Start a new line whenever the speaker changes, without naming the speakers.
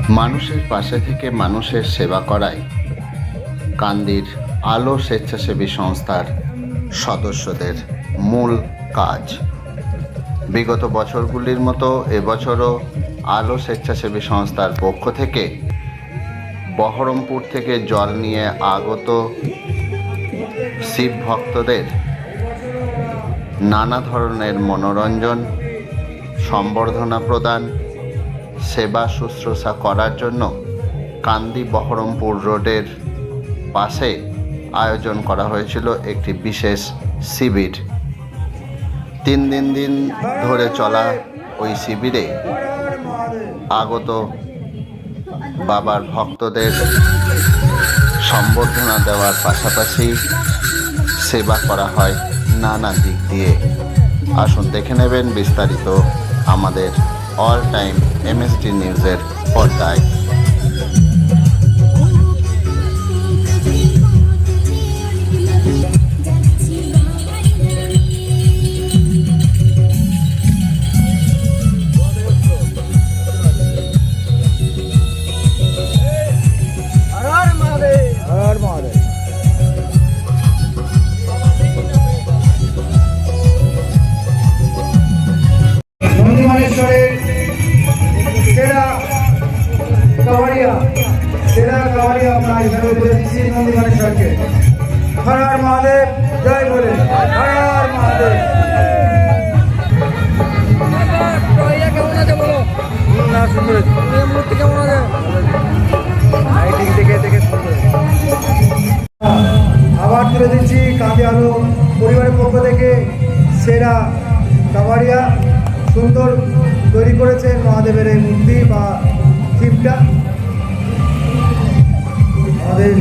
মানুষের পাশে থেকে মানুষের সেবা করাই কান্দির আলো স্বেচ্ছাসেবী সংস্থার সদস্যদের মূল কাজ। বিগত বছরগুলির মতো এবছরও আলো স্বেচ্ছাসেবী সংস্থার পক্ষ থেকে বহরমপুর থেকে জল নিয়ে আগত শিব ভক্তদের নানা ধরনের মনোরঞ্জন, সম্বর্ধনা প্রদান, সেবা শুশ্রূষা করার জন্য কান্দি বহরমপুর রোডের পাশে আয়োজন করা হয়েছিল একটি বিশেষ শিবির। তিন দিন ধরে চলা ওই শিবিরে আগত বাবার ভক্তদের সম্বর্ধনা দেওয়ার পাশাপাশি সেবা করা হয় নানা দিক দিয়ে। আসুন দেখে নেবেন বিস্তারিত আমাদের অল টাইম এমএসডি নিউজের পর্দায়।
সেরা কাওয়াড়িয়া আমরা এখানে বলে দিচ্ছি নন্দীমানেশ্বরকে। হর হর মহাদেব, জয় বলে হর হর মহাদেব।
কেমন আছে বলো
না, সুন্দর
মূর্তি কেমন আছে?
লাইটিং দেখে সুন্দর। আবার তুলে দিচ্ছি কাঁদি আলো পরিবারের পক্ষ থেকে সেরা কাওয়াড়িয়া সুন্দর তৈরি করেছেন মহাদেবের এই মূর্তি বা থিমটা। আমাদের